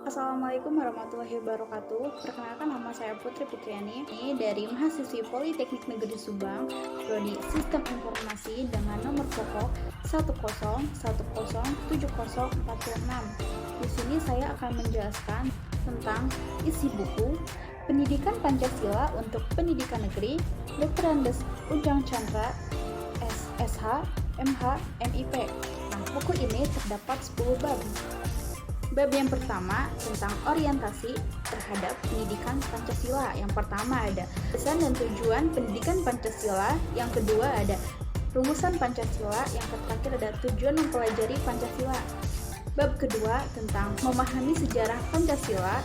Assalamualaikum warahmatullahi wabarakatuh. Perkenalkan, nama saya Putri Fitriani dari mahasiswi Politeknik Negeri Subang, prodi Sistem Informasi dengan nomor pokok 101070406. Di sini saya akan menjelaskan tentang isi buku Pendidikan Pancasila untuk Pendidikan Negeri Dr. Andes Ujang Chandra, SSH, MH, MIP. Nah, buku ini terdapat 10 bab. Bab yang pertama tentang orientasi terhadap pendidikan Pancasila. Yang pertama ada pesan dan tujuan pendidikan Pancasila. Yang kedua ada rumusan Pancasila. Yang terakhir ada tujuan mempelajari Pancasila. Bab kedua tentang memahami sejarah Pancasila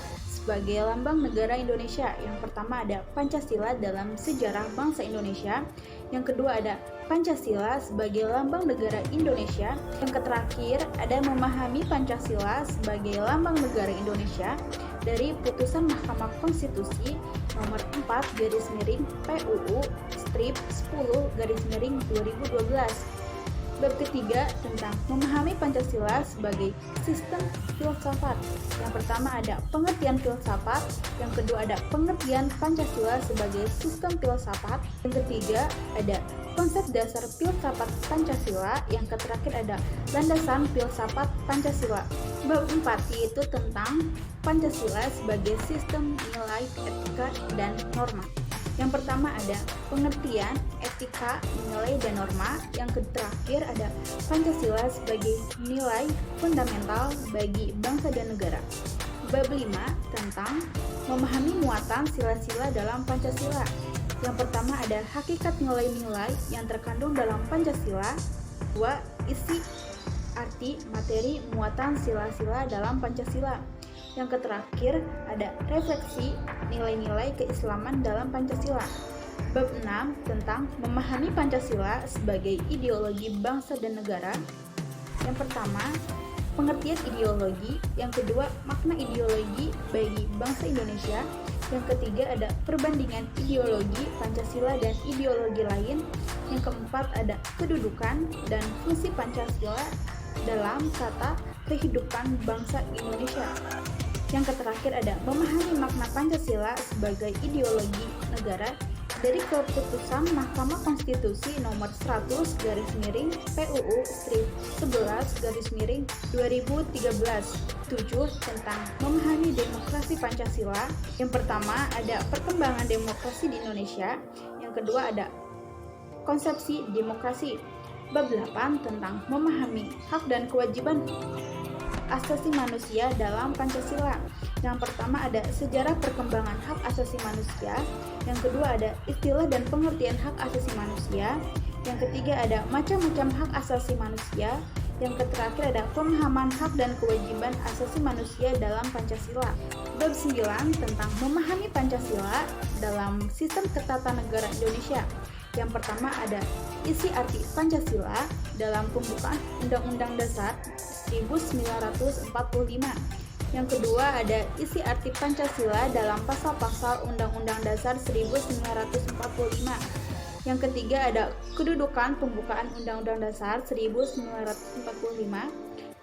sebagai lambang negara Indonesia. Yang pertama ada Pancasila dalam sejarah bangsa Indonesia. Yang kedua ada Pancasila sebagai lambang negara Indonesia. Yang terakhir ada memahami Pancasila sebagai lambang negara Indonesia dari putusan Mahkamah Konstitusi nomor 4 garis miring PUU strip 10 garis miring 2012. Bab ketiga tentang memahami Pancasila sebagai sistem filsafat. Yang pertama ada pengertian filsafat, yang kedua ada pengertian Pancasila sebagai sistem filsafat, yang ketiga ada konsep dasar filsafat Pancasila, yang terakhir ada landasan filsafat Pancasila. Bab 4 yaitu tentang Pancasila sebagai sistem nilai, etika, dan norma. Yang pertama ada pengertian, etika, nilai, dan norma. Yang terakhir ada Pancasila sebagai nilai fundamental bagi bangsa dan negara. Bab 5 tentang memahami muatan sila-sila dalam Pancasila. Yang pertama ada hakikat nilai-nilai yang terkandung dalam Pancasila. 2. Isi, arti, materi, muatan sila-sila dalam Pancasila. Yang terakhir ada refleksi nilai-nilai keislaman dalam Pancasila. Bab 6 tentang memahami Pancasila sebagai ideologi bangsa dan negara. Yang pertama, pengertian ideologi. Yang kedua, makna ideologi bagi bangsa Indonesia. Yang ketiga ada perbandingan ideologi Pancasila dan ideologi lain. Yang keempat ada kedudukan dan fungsi Pancasila dalam tata kehidupan bangsa Indonesia. Yang terakhir ada memahami makna Pancasila sebagai ideologi negara dari keputusan Mahkamah Konstitusi nomor 100 garis miring PUU strip 11 garis miring 2013. 7 tentang memahami demokrasi Pancasila. Yang pertama ada perkembangan demokrasi di Indonesia. Yang kedua ada konsepsi demokrasi. Bab 8 tentang memahami hak dan kewajiban asasi manusia dalam Pancasila. Yang pertama ada sejarah perkembangan hak asasi manusia. Yang kedua ada istilah dan pengertian hak asasi manusia. Yang ketiga ada macam-macam hak asasi manusia. Yang terakhir ada pemahaman hak dan kewajiban asasi manusia dalam Pancasila. Bab 9 tentang memahami Pancasila dalam sistem ketatanegaraan Indonesia. Yang pertama ada isi arti Pancasila dalam pembukaan Undang-Undang Dasar 1945. Yang kedua ada isi arti Pancasila dalam pasal-pasal Undang-Undang Dasar 1945. Yang ketiga ada kedudukan pembukaan Undang-Undang Dasar 1945.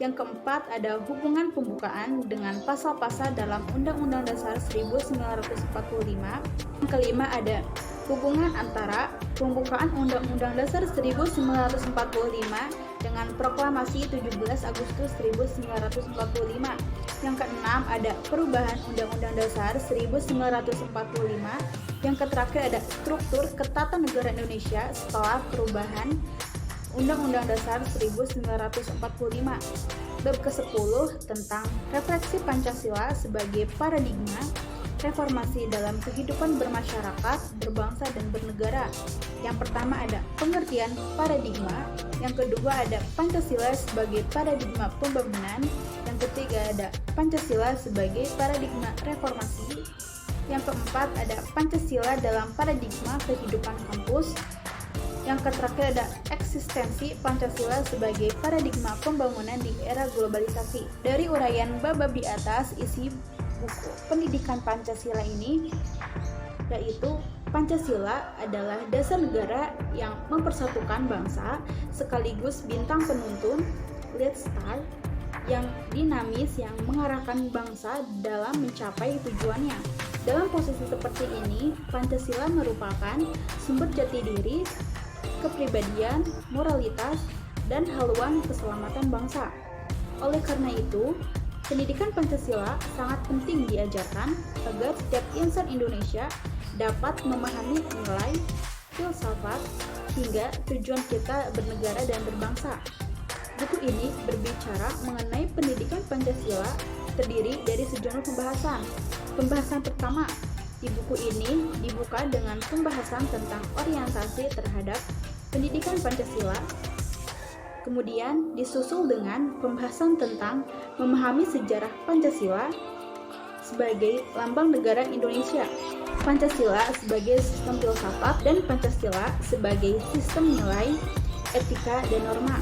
Yang keempat ada hubungan pembukaan dengan pasal-pasal dalam Undang-Undang Dasar 1945. Yang kelima ada hubungan antara pembukaan Undang-Undang Dasar 1945 dengan Proklamasi 17 Agustus 1945. Yang keenam ada perubahan Undang-Undang Dasar 1945. Yang terakhir ada struktur ketatanegaraan Indonesia setelah perubahan Undang-Undang Dasar 1945. Bab ke-10 tentang refleksi Pancasila sebagai paradigma reformasi dalam kehidupan bermasyarakat, berbangsa, dan bernegara. Yang pertama ada pengertian paradigma. Yang kedua ada Pancasila sebagai paradigma pembangunan. Yang ketiga ada Pancasila sebagai paradigma reformasi. Yang keempat ada Pancasila dalam paradigma kehidupan kampus. Yang terakhir ada eksistensi Pancasila sebagai paradigma pembangunan di era globalisasi. Dari uraian bab-bab di atas, isi buku pendidikan Pancasila ini yaitu Pancasila adalah dasar negara yang mempersatukan bangsa sekaligus bintang penuntun, lead star yang dinamis yang mengarahkan bangsa dalam mencapai tujuannya. Dalam posisi seperti ini, Pancasila merupakan sumber jati diri, kepribadian, moralitas, dan haluan keselamatan bangsa. Oleh karena itu, pendidikan Pancasila sangat penting diajarkan agar setiap insan Indonesia dapat memahami nilai, filsafat, hingga tujuan kita bernegara dan berbangsa. Buku ini berbicara mengenai pendidikan Pancasila terdiri dari sejumlah pembahasan. Pembahasan pertama di buku ini dibuka dengan pembahasan tentang orientasi terhadap pendidikan Pancasila. Kemudian disusul dengan pembahasan tentang memahami sejarah Pancasila sebagai lambang negara Indonesia, Pancasila sebagai sistem filsafat, dan Pancasila sebagai sistem nilai, etika, dan norma.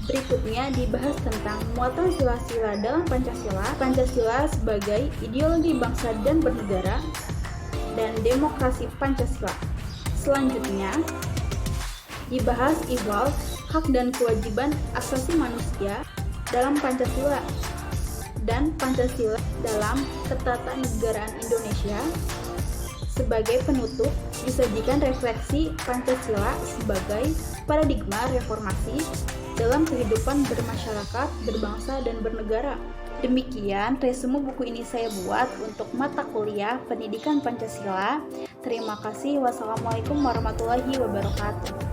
Berikutnya dibahas tentang muatan sila-sila dalam Pancasila, Pancasila sebagai ideologi bangsa dan bernegara, dan demokrasi Pancasila. Selanjutnya dibahas ihwal hak dan kewajiban asasi manusia dalam Pancasila dan Pancasila dalam ketatanegaraan Indonesia. Sebagai penutup, disajikan refleksi Pancasila sebagai paradigma reformasi dalam kehidupan bermasyarakat, berbangsa, dan bernegara. Demikian resume buku ini saya buat untuk mata kuliah Pendidikan Pancasila. Terima kasih. Wassalamualaikum warahmatullahi wabarakatuh.